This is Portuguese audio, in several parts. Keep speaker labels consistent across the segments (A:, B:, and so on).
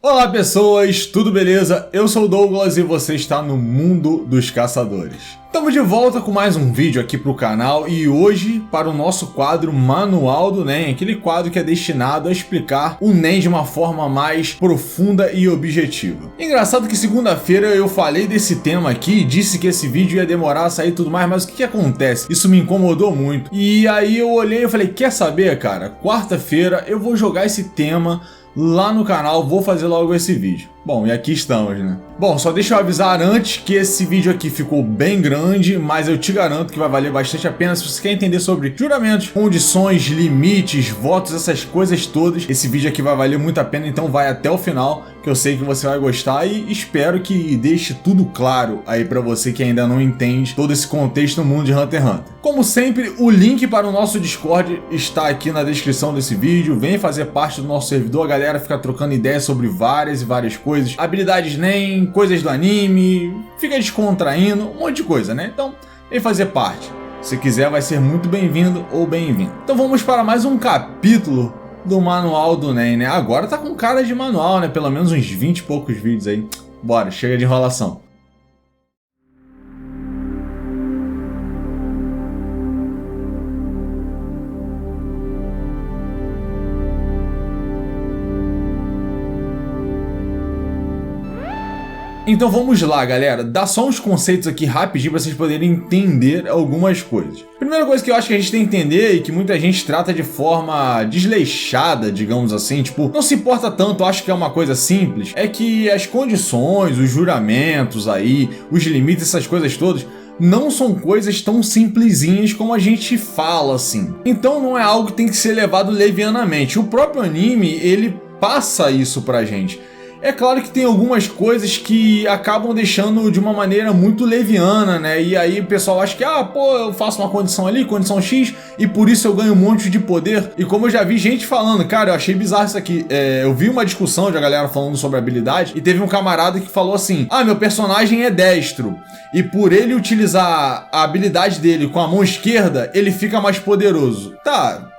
A: Olá pessoas, tudo beleza? Eu sou o Douglas e você está no Mundo dos Caçadores. Estamos de volta com mais um vídeo aqui para o canal e hoje para o nosso quadro Manual do NEM, aquele quadro que é destinado a explicar o NEM de uma forma mais profunda e objetiva. Engraçado que segunda-feira eu falei desse tema aqui, disse que esse vídeo ia demorar a sair e tudo mais, mas o que acontece? Isso me incomodou muito e aí eu olhei e falei, quer saber, cara? Quarta-feira eu vou jogar esse tema lá no canal, vou fazer logo esse vídeo. Bom, e aqui estamos, né? Bom, só deixa eu avisar antes que esse vídeo aqui ficou bem grande, mas eu te garanto que vai valer bastante a pena. Se você quer entender sobre juramentos, condições, limites, votos, essas coisas todas, esse vídeo aqui vai valer muito a pena, então vai até o final, que eu sei que você vai gostar e espero que deixe tudo claro aí pra você que ainda não entende todo esse contexto no mundo de Hunter x Hunter. Como sempre, o link para o nosso Discord está aqui na descrição desse vídeo, vem fazer parte do nosso servidor, a galera fica trocando ideias sobre várias e várias coisas, habilidades NEM, coisas do anime, fica descontraindo, um monte de coisa, né? Então, vem fazer parte. Se quiser, vai ser muito bem-vindo ou bem-vindo. Então vamos para mais um capítulo do Manual do NEM, né? Agora tá com cara de manual, né? Pelo menos uns 20 e poucos vídeos aí. Bora, chega de enrolação. Então vamos lá, galera, dá só uns conceitos aqui rapidinho para vocês poderem entender algumas coisas. Primeira coisa que eu acho que a gente tem que entender e que muita gente trata de forma desleixada, digamos assim, tipo, não se importa tanto, acho que é uma coisa simples, é que as condições, os juramentos aí, os limites, essas coisas todas, não são coisas tão simplesinhas como a gente fala assim. Então não é algo que tem que ser levado levianamente. O próprio anime, ele passa isso pra gente. É claro que tem algumas coisas que acabam deixando de uma maneira muito leviana, né? E aí o pessoal acha que, eu faço uma condição ali, condição X, e por isso eu ganho um monte de poder. E como eu já vi gente falando, cara, eu achei bizarro isso aqui. Eu vi uma discussão de a galera falando sobre habilidade, e teve um camarada que falou assim, meu personagem é destro, e por ele utilizar a habilidade dele com a mão esquerda, ele fica mais poderoso. Tá,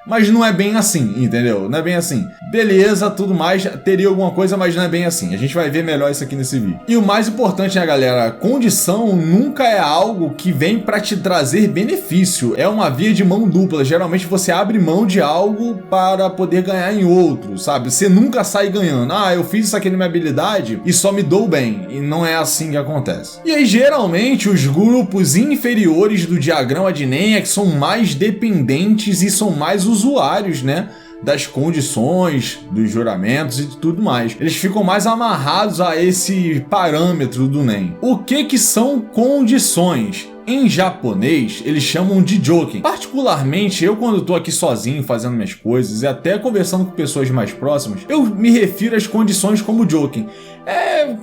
A: mas não é bem assim, entendeu? Não é bem assim. Beleza, tudo mais, teria alguma coisa, mas não é bem assim. A gente vai ver melhor isso aqui nesse vídeo. E o mais importante, né, galera? Condição nunca é algo que vem pra te trazer benefício. É uma via de mão dupla. Geralmente você abre mão de algo para poder ganhar em outro, sabe? Você nunca sai ganhando. Eu fiz isso aqui na minha habilidade e só me dou bem. E não é assim que acontece. E aí, geralmente, os grupos inferiores do diagrama de NEM é que são mais dependentes e são mais usuários, né, das condições, dos juramentos e tudo mais. Eles ficam mais amarrados a esse parâmetro do NEM. O que são condições? Em japonês, eles chamam de joken. Particularmente, eu quando tô aqui sozinho fazendo minhas coisas e até conversando com pessoas mais próximas, eu me refiro às condições como joken. É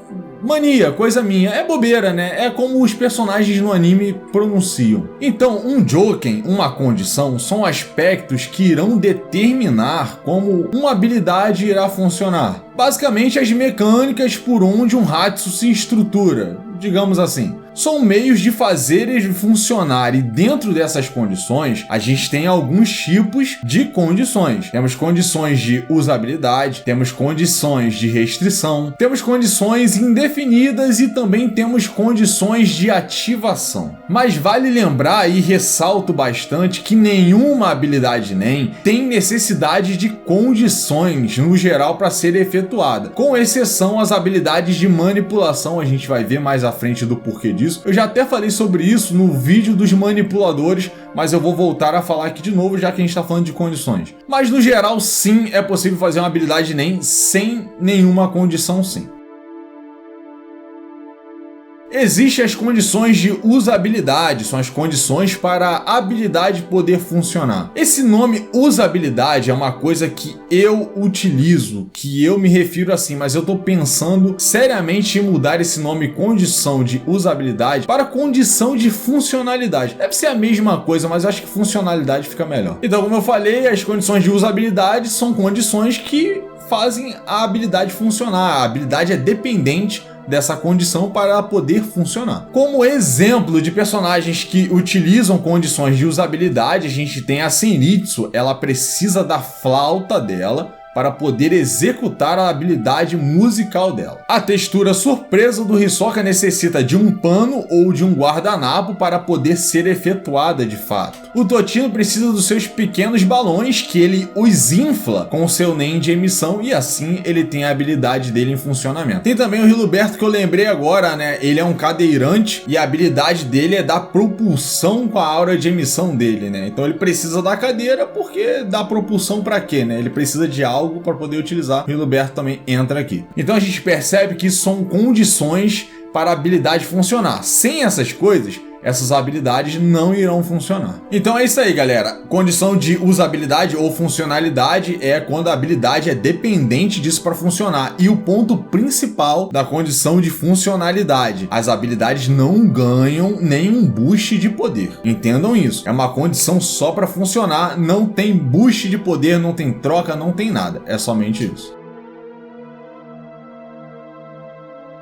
A: mania, coisa minha, é bobeira, né? É como os personagens no anime pronunciam. Então, um joken, uma condição, são aspectos que irão determinar como uma habilidade irá funcionar. Basicamente, as mecânicas por onde um Hatsu se estrutura, digamos assim. São meios de fazer ele funcionar, e dentro dessas condições a gente tem alguns tipos de condições. Temos condições de usabilidade, temos condições de restrição, temos condições indefinidas e também temos condições de ativação. Mas vale lembrar e ressalto bastante que nenhuma habilidade NEM tem necessidade de condições no geral para ser efetuada, com exceção as habilidades de manipulação. A gente vai ver mais à frente do porquê disso. Eu já até falei sobre isso no vídeo dos manipuladores, mas eu vou voltar a falar aqui de novo, já que a gente está falando de condições. Mas no geral, sim, é possível fazer uma habilidade NEM sem nenhuma condição, sim. Existem as condições de usabilidade, são as condições para a habilidade poder funcionar. Esse nome usabilidade é uma coisa que eu utilizo, que eu me refiro assim, mas eu tô pensando seriamente em mudar esse nome condição de usabilidade para condição de funcionalidade. Deve ser a mesma coisa, mas eu acho que funcionalidade fica melhor. Então, como eu falei, as condições de usabilidade são condições que fazem a habilidade funcionar. A habilidade é dependente dessa condição para ela poder funcionar. Como exemplo de personagens que utilizam condições de usabilidade, a gente tem a Zenitsu. Ela precisa da flauta dela para poder executar a habilidade musical dela. A textura surpresa do Hisoka necessita de um pano ou de um guardanapo para poder ser efetuada de fato. O Totino precisa dos seus pequenos balões que ele os infla com o seu NEM de emissão e assim ele tem a habilidade dele em funcionamento. Tem também o Riluberto que eu lembrei agora, né? Ele é um cadeirante e a habilidade dele é dar propulsão com a aura de emissão dele, né? Então ele precisa da cadeira porque dá propulsão para quê, né? Ele precisa de algo para poder utilizar. O Riluberto também entra aqui. Então a gente percebe que isso são condições para a habilidade funcionar. Sem essas coisas, essas habilidades não irão funcionar. Então é isso aí, galera. Condição de usabilidade ou funcionalidade é quando a habilidade é dependente disso para funcionar. E o ponto principal da condição de funcionalidade: as habilidades não ganham nenhum boost de poder. Entendam isso. É uma condição só para funcionar. Não tem boost de poder, não tem troca, não tem nada. É somente isso.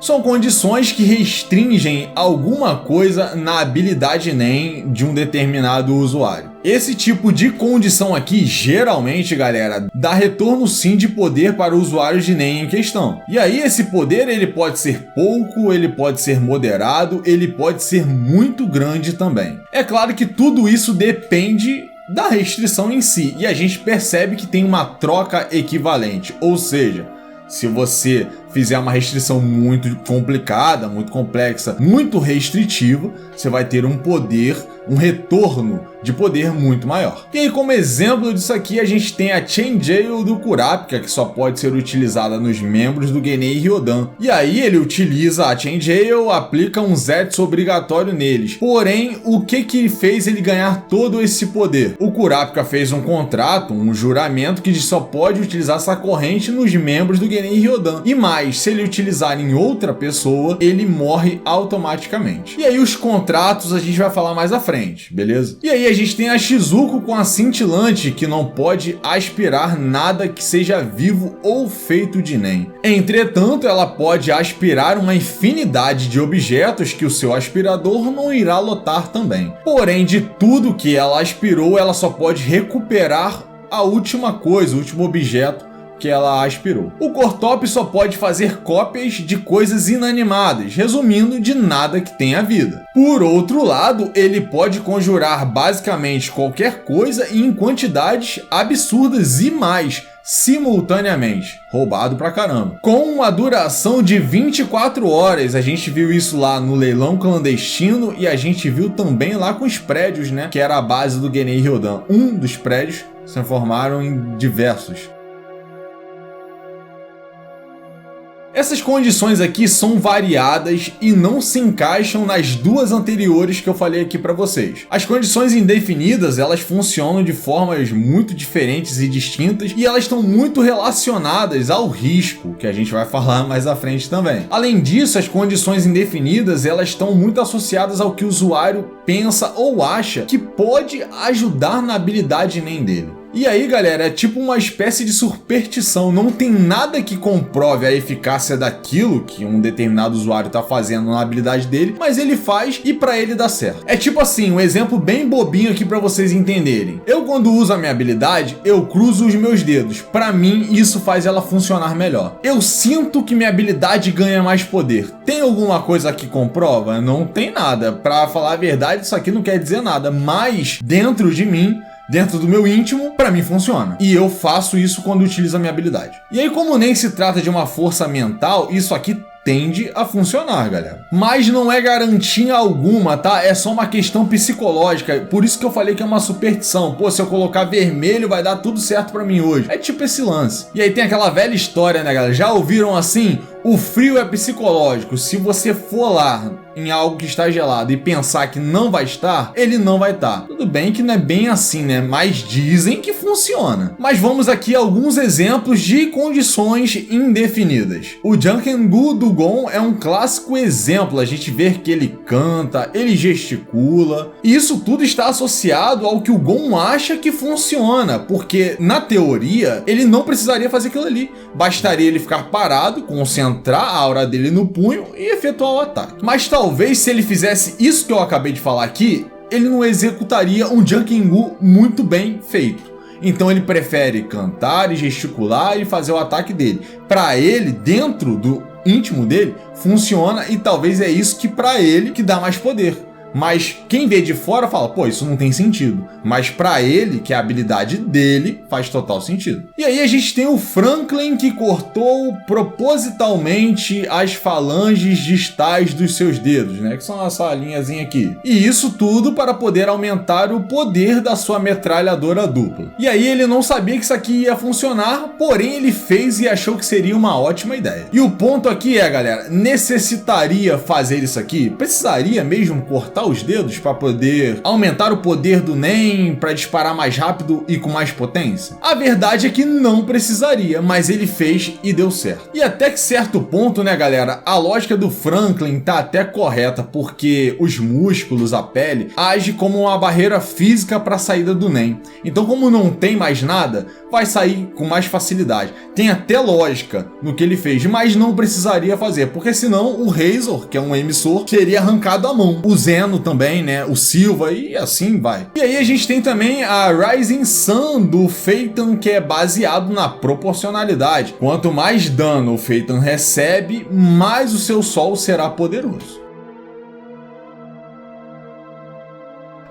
A: São condições que restringem alguma coisa na habilidade NEM de um determinado usuário. Esse tipo de condição aqui, geralmente, galera, dá retorno sim de poder para o usuário de NEM em questão. E aí esse poder ele pode ser pouco, ele pode ser moderado, ele pode ser muito grande também. É claro que tudo isso depende da restrição em si, e a gente percebe que tem uma troca equivalente, ou seja, se você fizer uma restrição muito complicada, muito complexa, muito restritiva, você vai ter um poder, um retorno de poder muito maior. E aí, como exemplo disso aqui, a gente tem a Chain Jail do Kurapika, que só pode ser utilizada nos membros do Genei Ryodan. E aí ele utiliza a Chain Jail, aplica um Zetsu obrigatório neles. Porém, o que fez ele ganhar todo esse poder? O Kurapika fez um contrato, um juramento que só pode utilizar essa corrente nos membros do Genei Ryodan. E mais, se ele utilizar em outra pessoa, ele morre automaticamente. E aí os contratos a gente vai falar mais à frente, beleza? E aí a gente tem a Shizuko com a cintilante, que não pode aspirar nada que seja vivo ou feito de NEM. Entretanto, ela pode aspirar uma infinidade de objetos que o seu aspirador não irá lotar também. Porém, de tudo que ela aspirou, ela só pode recuperar a última coisa, o último objeto que ela aspirou. O Cortop só pode fazer cópias de coisas inanimadas, resumindo, de nada que tenha vida. Por outro lado, ele pode conjurar basicamente qualquer coisa e em quantidades absurdas e mais, simultaneamente. Roubado pra caramba. Com uma duração de 24 horas, a gente viu isso lá no leilão clandestino e a gente viu também lá com os prédios, né? Que era a base do Genei Ryodan. Um dos prédios se transformaram em diversos. Essas condições aqui são variadas e não se encaixam nas duas anteriores que eu falei aqui para vocês. As condições indefinidas, elas funcionam de formas muito diferentes e distintas e elas estão muito relacionadas ao risco, que a gente vai falar mais à frente também. Além disso, as condições indefinidas, elas estão muito associadas ao que o usuário pensa ou acha que pode ajudar na habilidade NEM dele. E aí, galera, é tipo uma espécie de superstição, não tem nada que comprove a eficácia daquilo que um determinado usuário está fazendo na habilidade dele, mas ele faz e para ele dá certo. É tipo assim, um exemplo bem bobinho aqui para vocês entenderem. Eu, quando uso a minha habilidade, eu cruzo os meus dedos. Para mim, isso faz ela funcionar melhor. Eu sinto que minha habilidade ganha mais poder. Tem alguma coisa que comprova? Não tem nada. Para falar a verdade, isso aqui não quer dizer nada, mas dentro de mim, dentro do meu íntimo, pra mim funciona. E eu faço isso quando utilizo a minha habilidade. E aí, como nem se trata de uma força mental, isso aqui tende a funcionar, galera. Mas não é garantia alguma, tá? É só uma questão psicológica. Por isso que eu falei que é uma superstição. Pô, se eu colocar vermelho, vai dar tudo certo pra mim hoje. É tipo esse lance. E aí tem aquela velha história, né, galera? Já ouviram assim? O frio é psicológico. Se você for lá em algo que está gelado e pensar que não vai estar, ele não vai estar. Tudo bem que não é bem assim, né? Mas dizem que funciona. Mas vamos aqui a alguns exemplos de condições indefinidas. O Jankengu do Gon é um clássico exemplo. A gente vê que ele canta, ele gesticula. E isso tudo está associado ao que o Gon acha que funciona. Porque, na teoria, ele não precisaria fazer aquilo ali. Bastaria ele ficar parado, concentrar a aura dele no punho e efetuar o ataque. Mas talvez se ele fizesse isso que eu acabei de falar aqui, ele não executaria um Jankengu muito bem feito. Então ele prefere cantar e gesticular e fazer o ataque dele. Para ele, dentro do íntimo dele, funciona e talvez é isso que para ele que dá mais poder. Mas quem vê de fora fala, pô, isso não tem sentido. Mas pra ele, que é a habilidade dele, faz total sentido. E aí a gente tem o Franklin, que cortou propositalmente as falanges distais dos seus dedos, né? Que são essa linhazinha aqui. E isso tudo para poder aumentar o poder da sua metralhadora dupla. E aí ele não sabia que isso aqui ia funcionar, porém ele fez e achou que seria uma ótima ideia. E o ponto aqui é, galera, necessitaria fazer isso aqui? Precisaria mesmo cortar os dedos para poder aumentar o poder do NEM, para disparar mais rápido e com mais potência? A verdade é que não precisaria, mas ele fez e deu certo. E até que certo ponto, né, galera, a lógica do Franklin tá até correta, porque os músculos, a pele, age como uma barreira física para a saída do NEM. Então, como não tem mais nada, vai sair com mais facilidade. Tem até lógica no que ele fez, mas não precisaria fazer, porque senão o Razor, que é um emissor, teria arrancado a mão. O Zeno também, né? O Silva e assim vai. E aí a gente tem também a Rising Sun do Phaeton, que é baseado na proporcionalidade. Quanto mais dano o Phaeton recebe, mais o seu sol será poderoso.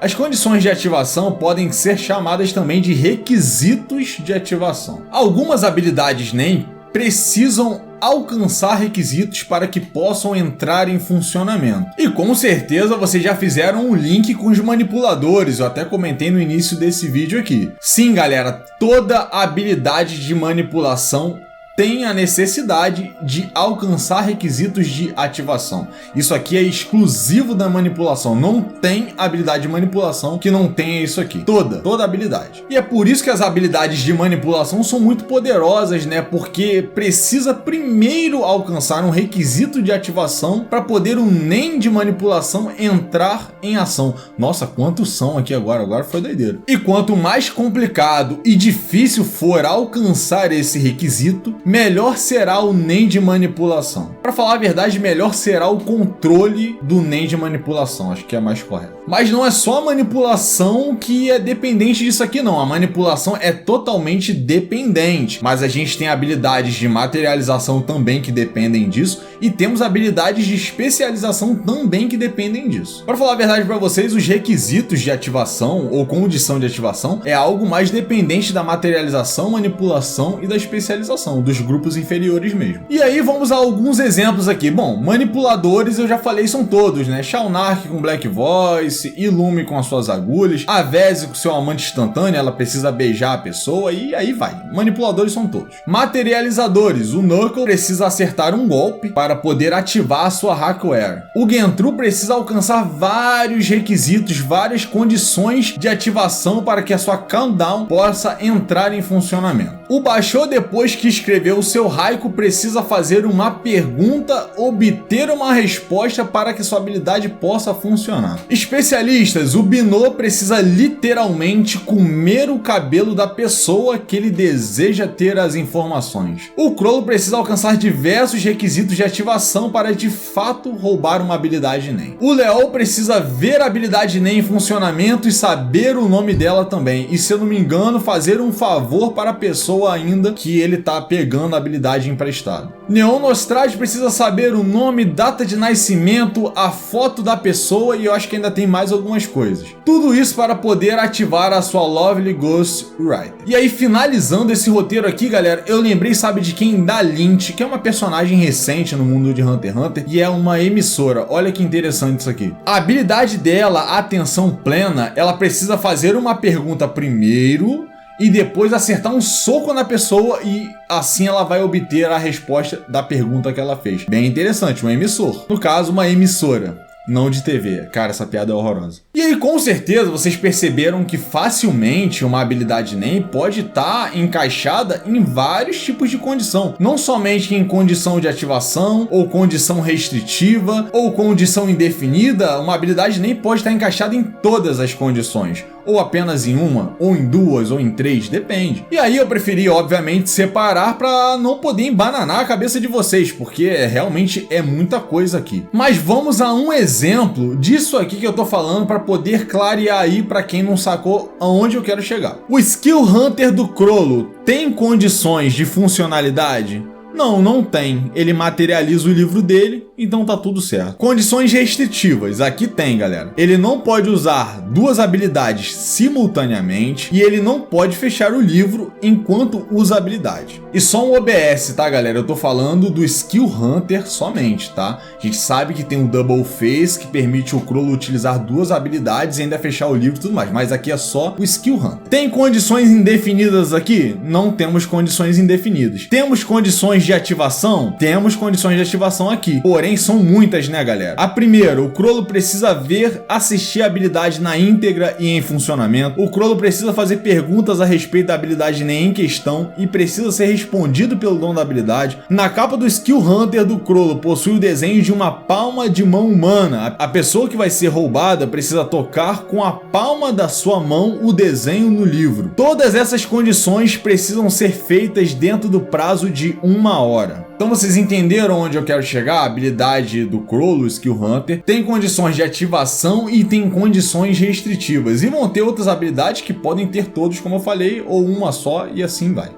A: As condições de ativação podem ser chamadas também de requisitos de ativação. Algumas habilidades NEM precisam alcançar requisitos para que possam entrar em funcionamento. E com certeza vocês já fizeram um link com os manipuladores, eu até comentei no início desse vídeo aqui. Sim, galera, toda habilidade de manipulação tem a necessidade de alcançar requisitos de ativação. Isso aqui é exclusivo da manipulação. Não tem habilidade de manipulação que não tenha isso aqui. Toda habilidade. E é por isso que as habilidades de manipulação são muito poderosas, né? Porque precisa primeiro alcançar um requisito de ativação para poder o NEM de manipulação entrar em ação. Nossa, quantos são aqui agora? Agora foi doideira. E quanto mais complicado e difícil for alcançar esse requisito, melhor será o NEM de manipulação. Para falar a verdade, melhor será o controle do NEM de manipulação, acho que é mais correto. Mas não é só a manipulação que é dependente disso aqui não, a manipulação é totalmente dependente, mas a gente tem habilidades de materialização também que dependem disso, e temos habilidades de especialização também que dependem disso. Para falar a verdade para vocês, os requisitos de ativação ou condição de ativação é algo mais dependente da materialização, manipulação e da especialização, dos grupos inferiores mesmo. E aí vamos a alguns exemplos aqui. Bom, manipuladores eu já falei, são todos, né? Shaunark com Black Voice, Illumi com as suas agulhas, a Vezzy com seu amante instantâneo, ela precisa beijar a pessoa e aí vai. Manipuladores são todos. Materializadores, o Knuckle precisa acertar um golpe para poder ativar a sua Hackware. O Gentru precisa alcançar vários requisitos, várias condições de ativação para que a sua Countdown possa entrar em funcionamento. O Basho, depois que escreveu o seu haiku, precisa fazer uma pergunta, obter uma resposta para que sua habilidade possa funcionar. Especialistas, o Binô precisa literalmente comer o cabelo da pessoa que ele deseja ter as informações. O Crollo precisa alcançar diversos requisitos de ativação para de fato roubar uma habilidade NEM. O Leol precisa ver a habilidade NEM em funcionamento e saber o nome dela também. E se eu não me engano, fazer um favor para a pessoa ainda que ele tá pegando a habilidade emprestada. Neon Nostrade precisa saber o nome, data de nascimento, a foto da pessoa e eu acho que ainda tem mais algumas coisas. Tudo isso para poder ativar a sua Lovely Ghost Rider. E aí, finalizando esse roteiro aqui, galera, eu lembrei, sabe de quem? Da Lynch, que é uma personagem recente no mundo de Hunter x Hunter e é uma emissora. Olha que interessante isso aqui. A habilidade dela, atenção plena, ela precisa fazer uma pergunta primeiro e depois acertar um soco na pessoa e assim ela vai obter a resposta da pergunta que ela fez. Bem interessante, um emissor. No caso, uma emissora. Não de TV. Cara, essa piada é horrorosa. E aí, com certeza, vocês perceberam que facilmente uma habilidade NEM pode estar encaixada em vários tipos de condição. Não somente em condição de ativação, ou condição restritiva, ou condição indefinida. Uma habilidade NEM pode estar encaixada em todas as condições. Ou apenas em uma, ou em duas, ou em três, depende. E aí eu preferi, obviamente, separar para não poder embananar a cabeça de vocês, porque realmente é muita coisa aqui. Mas vamos a um exemplo disso aqui que eu tô falando para poder clarear aí para quem não sacou aonde eu quero chegar. O Skill Hunter do Crollo tem condições de funcionalidade? Não, não tem. Ele materializa o livro dele, então tá tudo certo. Condições restritivas, aqui tem, galera. Ele não pode usar duas habilidades simultaneamente e ele não pode fechar o livro enquanto usa a habilidade. E só um OBS, tá, galera? Eu tô falando do Skill Hunter somente, tá? A gente sabe que tem o Double Face, que permite o Crollo utilizar duas habilidades e ainda fechar o livro e tudo mais, mas aqui é só o Skill Hunter. Tem condições indefinidas aqui? Não temos condições indefinidas. Temos condições de ativação? Temos condições de ativação aqui, porém são muitas, né, galera? A primeira, o Crollo precisa assistir a habilidade na íntegra e em funcionamento. O Crollo precisa fazer perguntas a respeito da habilidade em questão e precisa ser respondido pelo dono da habilidade. Na capa do Skill Hunter do Crollo possui o desenho de uma palma de mão humana. A pessoa que vai ser roubada precisa tocar com a palma da sua mão o desenho no livro. Todas essas condições precisam ser feitas dentro do prazo de 1 hora. Então vocês entenderam onde eu quero chegar? A habilidade do Crollo, Skill Hunter, tem condições de ativação e tem condições restritivas. E vão ter outras habilidades que podem ter todos, como eu falei, ou uma só, e assim vai.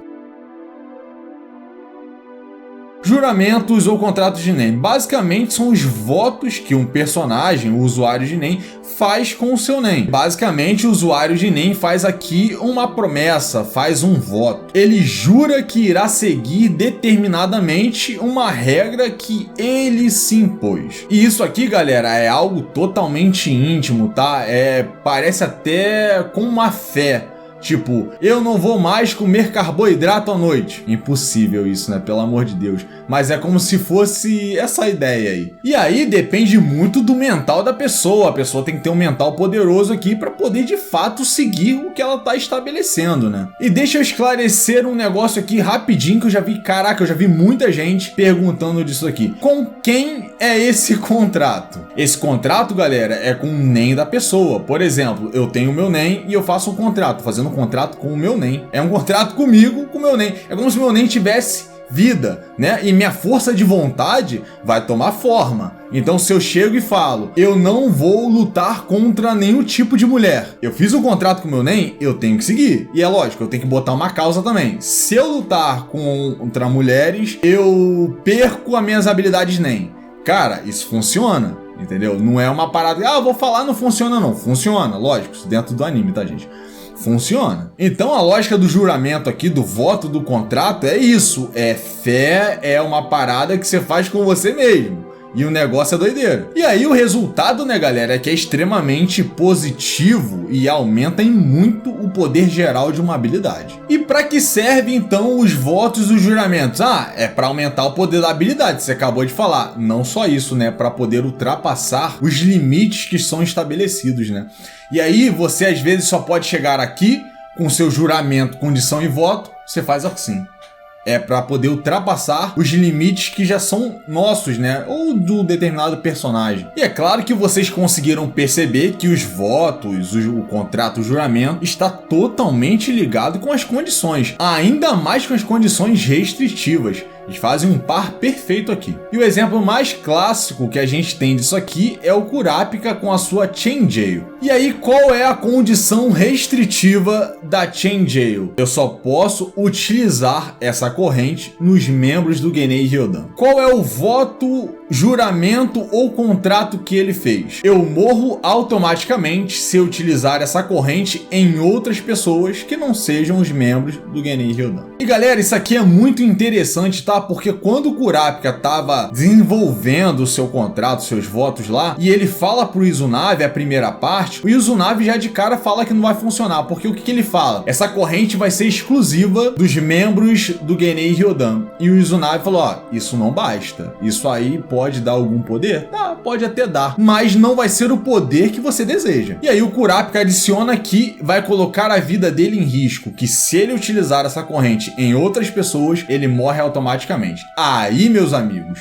A: Juramentos ou contratos de NEM. Basicamente são os votos que um personagem, o usuário de NEM, faz com o seu NEM. Basicamente o usuário de NEM faz aqui uma promessa, faz um voto. Ele jura que irá seguir determinadamente uma regra que ele se impôs. E isso aqui, galera, é algo totalmente íntimo, tá? Parece até com uma fé. Tipo, eu não vou mais comer carboidrato à noite. Impossível isso, né? Pelo amor de Deus. Mas é como se fosse essa ideia aí. E aí depende muito do mental da pessoa. A pessoa tem que ter um mental poderoso aqui para poder de fato seguir o que ela tá estabelecendo, né? E deixa eu esclarecer um negócio aqui rapidinho que eu já vi, caraca, eu já vi muita gente perguntando disso aqui. Com quem é esse contrato? Esse contrato, galera, é com o NEM da pessoa. Por exemplo, eu tenho o meu NEM e eu faço um contrato, fazendo um contrato com o meu NEM. É um contrato comigo, com o meu NEM. É como se o meu NEM tivesse vida, né? E minha força de vontade vai tomar forma. Então se eu chego e falo, eu não vou lutar contra nenhum tipo de mulher. Eu fiz um contrato com o meu NEM, eu tenho que seguir. E é lógico, eu tenho que botar uma causa também. Se eu lutar contra mulheres, eu perco as minhas habilidades NEM. Cara, isso funciona, entendeu? Não é uma parada, eu vou falar, não funciona não. Funciona, lógico, isso dentro do anime, tá, gente? Funciona. Então a lógica do juramento aqui, do voto do contrato é isso. É fé, é uma parada que você faz com você mesmo. E o negócio é doideira. E aí o resultado, né, galera, é que é extremamente positivo e aumenta em muito o poder geral de uma habilidade. E para que serve então os votos e os juramentos? É para aumentar o poder da habilidade, você acabou de falar. Não só isso, né, para poder ultrapassar os limites que são estabelecidos, né? E aí você às vezes só pode chegar aqui com seu juramento, condição e voto, você faz assim. É para poder ultrapassar os limites que já são nossos, né? Ou do determinado personagem. E é claro que vocês conseguiram perceber que os votos, o contrato, o juramento está totalmente ligado com as condições. Ainda mais com as condições restritivas. Eles fazem um par perfeito aqui. E o exemplo mais clássico que a gente tem disso aqui é o Kurapika com a sua Chain Jail. E aí, qual é a condição restritiva da Chain Jail? Eu só posso utilizar essa corrente nos membros do Genei Ryodan. Qual é o voto, juramento ou contrato que ele fez? Eu morro automaticamente se eu utilizar essa corrente em outras pessoas que não sejam os membros do Genei Ryodan. E galera, isso aqui é muito interessante, tá? Porque quando o Kurapika estava desenvolvendo o seu contrato, seus votos lá, e ele fala pro Izunave a primeira parte, o Izunave já de cara fala que não vai funcionar, porque o que ele fala? Essa corrente vai ser exclusiva dos membros do Genei Ryodan. E o Izunave falou, isso não basta. Isso aí pode dar algum poder? Pode até dar, mas não vai ser o poder que você deseja. E aí o Kurapika adiciona que vai colocar a vida dele em risco, que se ele utilizar essa corrente em outras pessoas, ele morre automaticamente. Aí, meus amigos,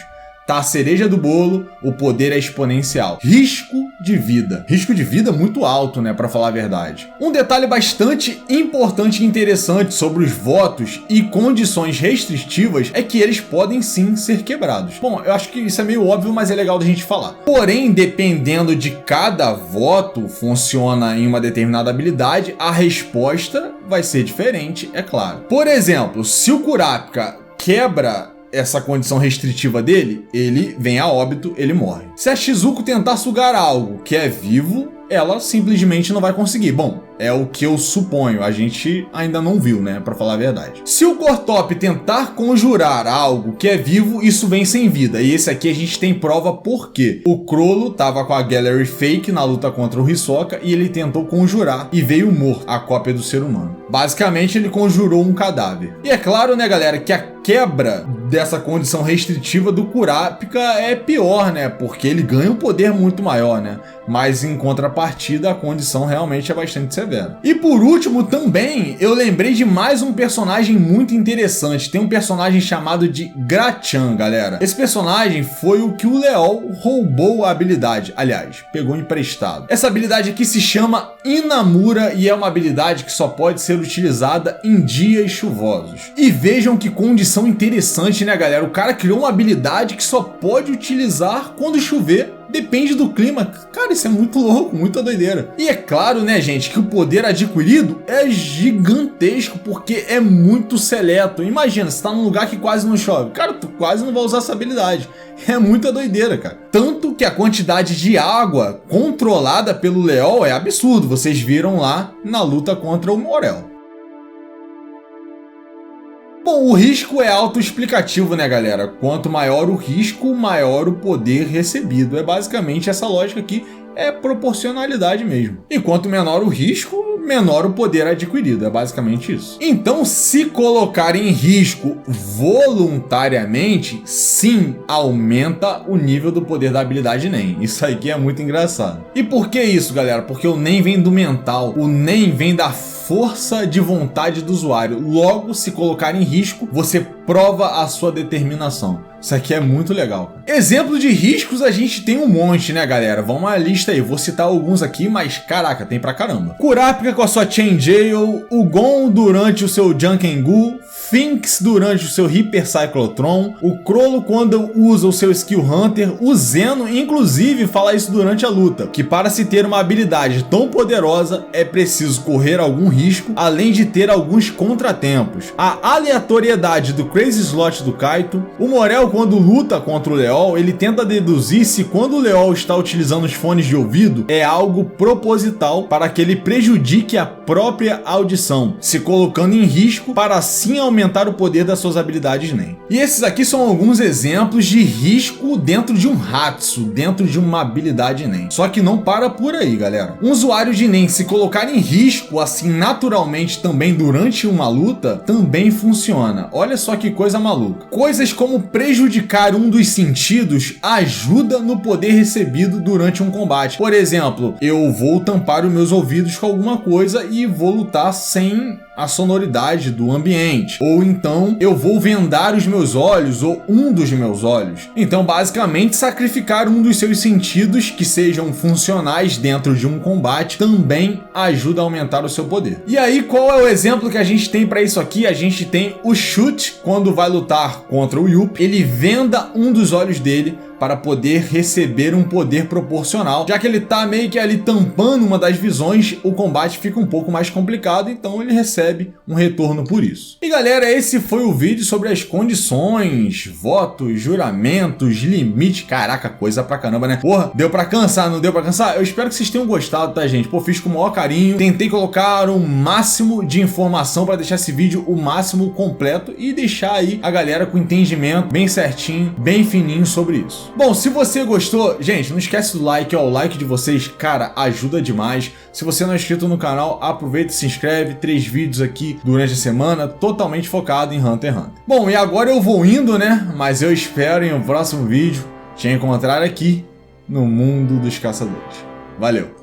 A: tá a cereja do bolo, o poder é exponencial. Risco de vida. Risco de vida muito alto, né, pra falar a verdade. Um detalhe bastante importante e interessante sobre os votos e condições restritivas é que eles podem sim ser quebrados. Bom, eu acho que isso é meio óbvio, mas é legal da gente falar. Porém, dependendo de cada voto funciona em uma determinada habilidade, a resposta vai ser diferente, é claro. Por exemplo, se o Kurapika quebra essa condição restritiva dele, ele vem a óbito, ele morre. Se a Shizuko tentar sugar algo que é vivo, ela simplesmente não vai conseguir. Bom, é o que eu suponho, a gente ainda não viu, né, pra falar a verdade. Se o Cortop tentar conjurar algo que é vivo, isso vem sem vida, e esse aqui a gente tem prova por quê. O Chrollo tava com a Gallery Fake na luta contra o Hisoka e ele tentou conjurar e veio morto, a cópia do ser humano. Basicamente, ele conjurou um cadáver. E é claro, né, galera, que a quebra dessa condição restritiva do Kurapika é pior, né, porque ele ganha um poder muito maior, né, mas em contrapartida a condição realmente é bastante severa. E por último também, eu lembrei de mais um personagem muito interessante. Tem um personagem chamado de Grachan, galera. Esse personagem foi o que o Leol roubou a habilidade, aliás, pegou emprestado. Essa habilidade aqui se chama Inamura e é uma habilidade que só pode ser utilizada em dias chuvosos. E vejam que condição interessante, né, galera? O cara criou uma habilidade que só pode utilizar quando chover. Depende do clima. Cara, isso é muito louco, muita doideira. E é claro, né, gente, que o poder adquirido é gigantesco, porque é muito seleto. Imagina, você tá num lugar que quase não chove. Cara, tu quase não vai usar essa habilidade. É muita doideira, cara. Tanto que a quantidade de água controlada pelo Leol é absurdo. Vocês viram lá na luta contra o Morel. Bom, o risco é autoexplicativo, né, galera? Quanto maior o risco, maior o poder recebido. É basicamente essa lógica aqui, é proporcionalidade mesmo. E quanto menor o risco, menor o poder adquirido. É basicamente isso. Então, se colocar em risco voluntariamente, sim, aumenta o nível do poder da habilidade NEM. Isso aqui é muito engraçado. E por que isso, galera? Porque o NEM vem do mental. O NEM vem da força de vontade do usuário. Logo, se colocar em risco, você prova a sua determinação. Isso aqui é muito legal. Exemplo de riscos a gente tem um monte, né, galera? Vamos à lista aí. Vou citar alguns aqui, mas caraca, tem pra caramba. Kurapika com a sua Chain Jail, o Gon durante o seu Jankengu, Finks durante o seu Hyper Cyclotron, o Chrollo quando usa o seu Skill Hunter, o Zeno inclusive fala isso durante a luta, que para se ter uma habilidade tão poderosa é preciso correr algum risco, além de ter alguns contratempos. A aleatoriedade do Crazy Slot do Kaito, o Morel quando luta contra o Leol, ele tenta deduzir se quando o Leol está utilizando os fones de ouvido é algo proposital para que ele prejudique a própria audição, se colocando em risco para assim aumentar o poder das suas habilidades NEM. E esses aqui são alguns exemplos de risco dentro de um Hatsu, dentro de uma habilidade NEM. Só que não para por aí, galera. Um usuário de NEM se colocar em risco assim naturalmente também durante uma luta, também funciona. Olha só que coisa maluca. Coisas como prejudicar um dos sentidos ajuda no poder recebido durante um combate. Por exemplo, eu vou tampar os meus ouvidos com alguma coisa e vou lutar sem a sonoridade do ambiente. Ou então eu vou vendar os meus olhos ou um dos meus olhos. Então, basicamente, sacrificar um dos seus sentidos que sejam funcionais dentro de um combate também ajuda a aumentar o seu poder. E aí, qual é o exemplo que a gente tem para isso aqui? A gente tem o Shoot, quando vai lutar contra o Yuppie, ele venda um dos olhos dele para poder receber um poder proporcional. Já que ele tá meio que ali tampando uma das visões, o combate fica um pouco mais complicado, então ele recebe um retorno por isso. E galera, esse foi o vídeo sobre as condições, votos, juramentos, limite. Caraca, coisa pra caramba, né? Porra, deu pra cansar, não deu pra cansar? Eu espero que vocês tenham gostado, tá, gente? Pô, fiz com o maior carinho, tentei colocar o máximo de informação para deixar esse vídeo o máximo completo e deixar aí a galera com entendimento bem certinho, bem fininho sobre isso. Bom, se você gostou, gente, não esquece do like, ó, o like de vocês, cara, ajuda demais. Se você não é inscrito no canal, aproveita e se inscreve, 3 vídeos aqui durante a semana, totalmente focado em Hunter x Hunter. Bom, e agora eu vou indo, né, mas eu espero em um próximo vídeo te encontrar aqui no mundo dos caçadores. Valeu!